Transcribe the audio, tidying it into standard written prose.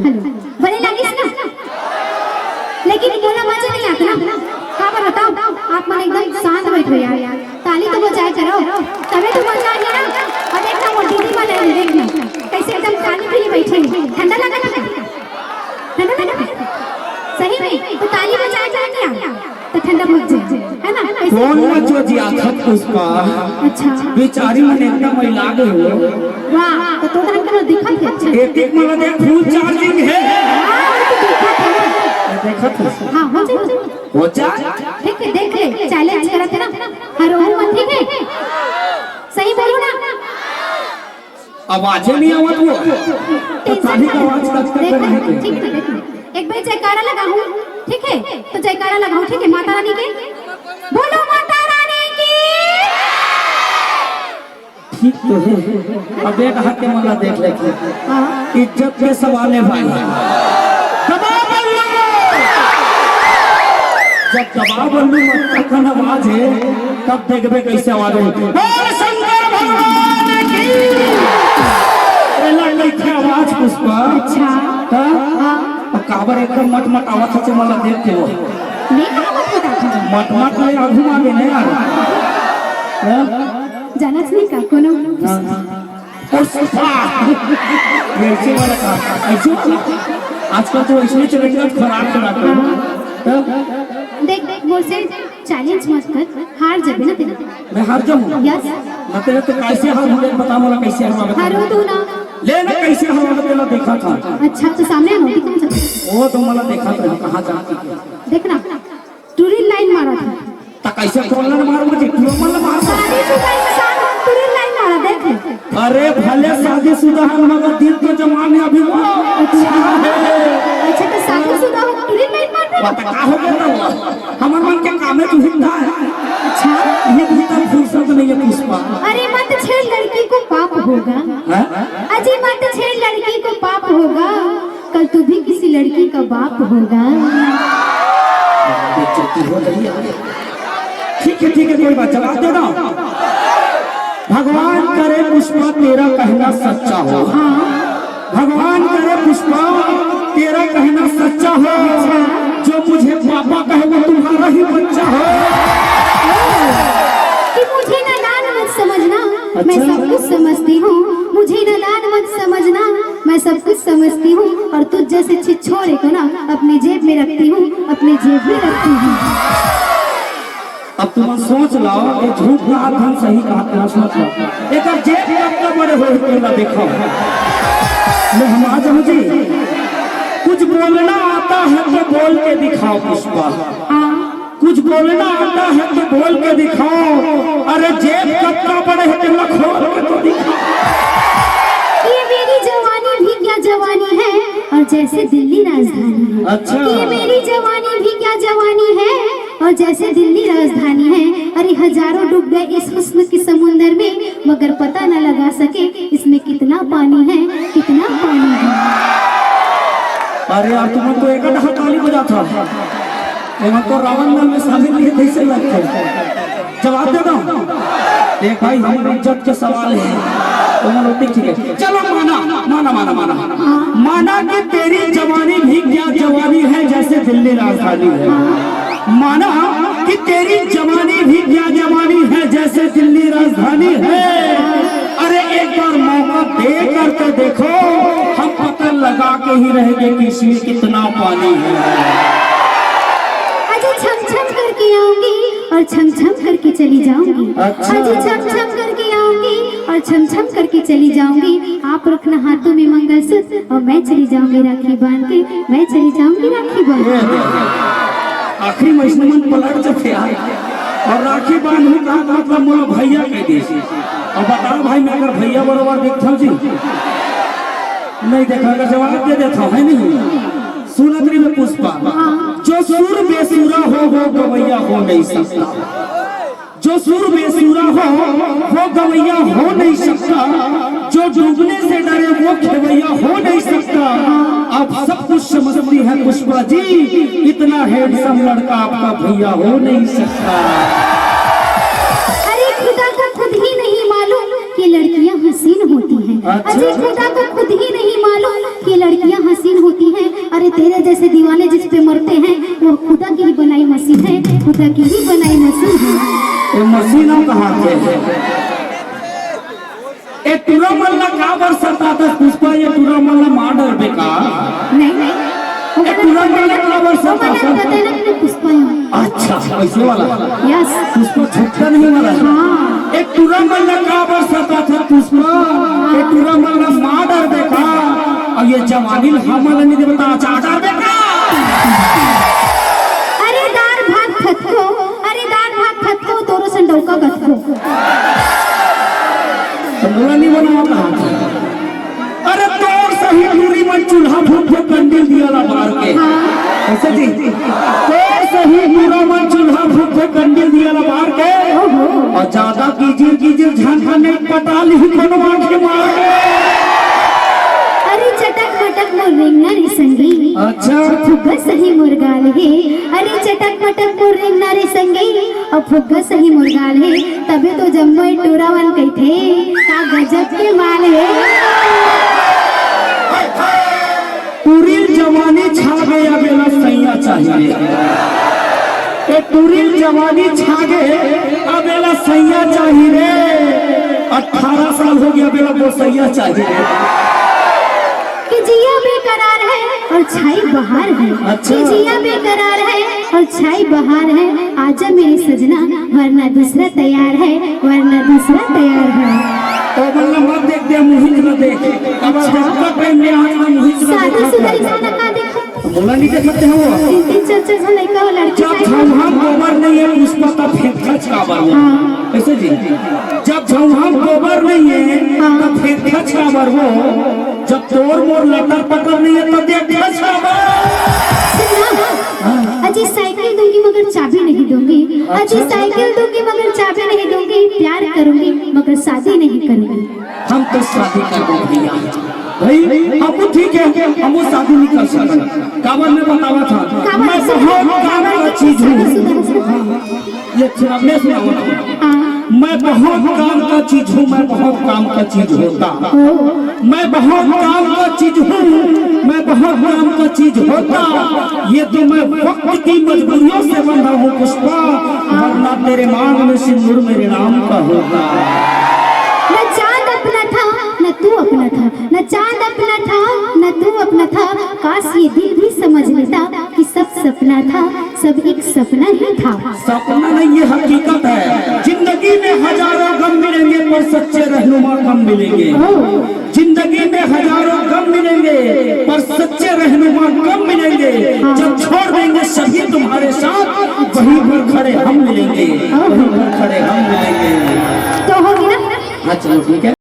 बड़े लगे ना, लेकिन बोला मजा नहीं आता ना। हाँ बताओ, आप मन एकदम शांत बैठो यार, ताली तो बजाए करो तभी तो मजा आएगा ना। और देखना वो दीदी बने, देखना कैसे एकदम खाली पीली बैठे, ठंडा लगा ना, ठंडा लगा सही में, तो ताली बजाए करो क्या तो ठंडा बहुत जाए, है ना? कौन मचो जी आखत पुष्पा? अच्छा बेचारी मन एकदम महिला गई हो। वाह, तो तोरा करो दिखत है। अच्छा एक मला देख फुल चार्जिंग है। देखत है। हां हो जा ठीक है, देख ले चैलेंज करत है ना, हर वो मन ठीक है, सही बोलो ना। आवाज नहीं आवत वो, तो ताली का आवाज कर रहे ठीक है। एक बार जयकारा लगाऊं, ठीक है? तो जयकारा लगाऊं, ठीक है? माता रानी के बोलो, माता रानी की। ठीक तो है। अब एक हाथ के मला देख ले, इज्जत के सवाल है भाई। जब दबाव बल्लू मत का आवाज है तब देखबे कैसे आवाज है। बोल शंकर भगवान की। लड़की आवाज पुष्पा। अच्छा हां, काबर एकदम मट मट आवाज से मला देख के वो नहीं कहा मट मट में आगू आगे नहीं यार। जानत नहीं का कोनो पुष्पा ऐसे वाला का ऐसे आजकल तो इसमें चले गया खराब करा। देख मोर से चैलेंज मत कर, हार जाबे ना तेरा। मैं हार जाऊं? यस। मतलब तो कैसे हार मुझे बता, मोला कैसे हार बता। हारो तू ना ले ना कैसे हार बता, देखा था। अच्छा तो सामने नोटी कौन सा? वो तो मला देखा था कहां जाती। देखना टूरी लाइन मारा था। ता कैसे कॉर्नर मार मुझे क्यों मला मार? शादीशुदा इंसान टूरी लाइन मारा, देख। अरे भले शादीशुदा हम मगर दिल के जमाने अभी वो। अच्छा तो शादीशुदा हो टूरी लाइन मार रहा पता का हो गया वो हमर मन के काम में तू हिंदा है। अच्छा ये भीतर फुर्सत नहीं है पुष्पा। अरे मत छेड़, लड़की को पाप होगा। अजी मत छेड़, लड़की को पाप होगा, कल तू भी किसी लड़की का बाप होगा। ठीक है कोई बात, जवाब दे दो। भगवान करे पुष्पा तेरा कहना सच्चा हो। हाँ भगवान करे पुष्पा तेरा कहना सच्चा हो, जो मुझे पापा कहे वो तुम्हारा ही बच्चा हो। कि मुझे नादान मत समझना, मैं सब कुछ समझती हूँ। मुझे नादान मत समझना, मैं सब कुछ समझती हूँ। और तुझ जैसे छिछोरे को ना अपनी जेब में रखती हूँ, अपनी जेब में रखती हूँ। अब तुम सोच लो कि झूठ कहा था सही कहा था, सोच लो एक जेब कितना बड़े हो केला देखो। मैं हम आज मुझे कुछ बोलना आता है तो बोल के दिखाओ पुष्पा। कुछ बोलना आता है तो बोल के दिखाओ। अरे जेब कितना बड़े है तो खोल के तो दिखाओ। ये मेरी जवानी भी क्या जवानी है, और जैसे दिल्ली राजधानी है। अच्छा ये मेरी जवानी भी क्या जवानी है, और जैसे दिल्ली राजधानी है। अरे हजारों डूब गए इस हुस्न के समुंदर में, मगर पता न लगा सके इसमें कितना पानी है, कितना पानी है। अरे यार तुम तो एक ताली बजा था, तो रावण में शामिल नहीं कैसे लगते? जवाब दे दो। देख भाई हम इज्जत के सवाल है, तो ठीक है चलो माना कि तेरी जवानी भी क्या जवानी है, जैसे दिल्ली राजधानी है। माना कि तेरी जवानी भी क्या जवानी है, जैसे दिल्ली राजधानी है। अरे एक बार मौका दे कर तो देखो, हम पता लगा के ही रहेंगे कि इसमें कितना पानी है। छम छम करके आऊंगी और छम छम करके चली जाऊंगी। आज छम छम करके आऊंगी और छम छम करके चली जाऊंगी। आप रखना हाथों में मंगलसूत्र, और मैं चली जाऊंगी राखी बांध के, मैं चली जाऊंगी राखी बांध के। आखिरी महीने में पलट जाते और राखी बांधू का मतलब मोला भैया कह दी। और बताओ भाई मैं अगर भैया बराबर देखता हूँ जी नहीं देखा का जवाब दे देता है नहीं। सुनतरी में पुष्पा, जो सुर बेसुरा हो वो गवैया हो नहीं सकता। जो सुर बेसुरा हो वो गवैया हो नहीं सकता। जो डूबने से डरे वो खेवैया हो नहीं सकता। आप सब कुछ समझती है पुष्पा जी, इतना हैंडसम लड़का आपका भैया हो नहीं सकता। अरे खुदा का खुद ही नहीं मालूम कि लड़कियां हसीन होती हैं। अच्छा। अजय खुदा को खुद ही नहीं मालूम कि लड़कियां हसीन होती हैं। अरे तेरे जैसे दीवाने जिस पे मरते हैं वो खुदा की ही बनाई मशीन है, खुदा की ही बनाई मशीन है। ये मशीनों कहाँ थे? ए तुरा मल्ला का बरसता था पुष्पा, ये तुरा मल्ला माडर बेका। नहीं ए तुरा मल्ला का बरसता था पुष्पा। अच्छा ऐसे वाला यस पुष्पा छुट्टा नहीं वाला। हाँ एक तुरा मल्ला का बरसता था पुष्पा, एक तुरा मल्ला माडर बेका। और ये जवानी हमला नहीं दे बता चाडर बेका। अरे दार भात खतको, अरे दार भात खतको तोरो संडौका गतको। बोला नहीं बना कहाँ? अरे तोर सही दूरी में चूल्हा फूक के कंडील दिया ला मार के। ऐसे जी तोर सही पूरा में चूल्हा फूक के कंडील दिया ला मार के। और ज्यादा कीजिए झांझा नहीं पटा ली बनवा के मार के। अरे चटक मटक मोर रेंगना रे संगी। अच्छा फुग्गा सही मुर्गाल है। अरे चटक मटक मोर रेंगना रे संगी और फुग्गा सही मुर्गाल है। तबे तो जम्मू टूरावन कही थे का गजब के माल है। पूरी जवानी छा गया बेला सैया चाहिए। ए पूरी जवानी छा गए अबेला सैया चाहिए। 18 साल हो गया बेला वो सैया चाहिए। कि जिया बेकरार है और छाई बहार है। अच्छा। कि जिया बेकरार है और छाई बहार है। आजा मेरे सजना वरना दूसरा तैयार है, वरना दूसरा तैयार है। तो बल्ला मत देख दे मुहित न देख। अब जब टाइम में आज ना मुहित न सादा सुदा देख। इंसान का देखो बोला नहीं देखते हो वो। तीन चार चार लड़का हो लड़की जब हम गोबर नहीं है पुष्पा का फेंका छावर वो। ऐसे जी जब हम गोबर नहीं है तो फेंका छावर वो। जब तोर मोर लटर पटर नहीं है तो देखा छावर। अजी साइकिल दूंगी मगर चाबी नहीं दूंगी। अजी साइकिल दूंगी मगर चाबी नहीं दूंगी। प्यार करूंगी मगर शादी नहीं करूंगी। हम तो शादी कर भैया भाई। हम ठीक है हम शादी नहीं कर सकते। काबर में बतावा था मैं बहुत काम का चीज हूँ। ये सुना मैं सुनाऊंगा। मैं बहुत काम का चीज हूँ, मैं बहुत काम का चीज होता। मैं बहुत काम का चीज हूँ, मैं बहुत काम का चीज होता। ये तो मैं वक्त की मजबूरियों से बंधा हूँ पुष्पा, वरना तेरे मांग में सिंदूर मेरे नाम का होगा। न चांद अपना था न तू अपना था, न चांद अपना था न तू अपना था। काश ये दिल भी समझ लेता कि सब सपना था, सब एक सपना ही था। सपना नहीं ये हकीकत है। जिंदगी में हजारों गम मिलेंगे पर सच्चे रहनुमा कम मिलेंगे। जिंदगी में हजारों गम मिलेंगे पर सच्चे रहनुमा कम मिलेंगे। जब छोड़ देंगे सभी तुम्हारे साथ वहीं पर खड़े हम मिलेंगे, वहीं पर खड़े हम मिलेंगे। तो हो गया। हाँ चलो ठीक है।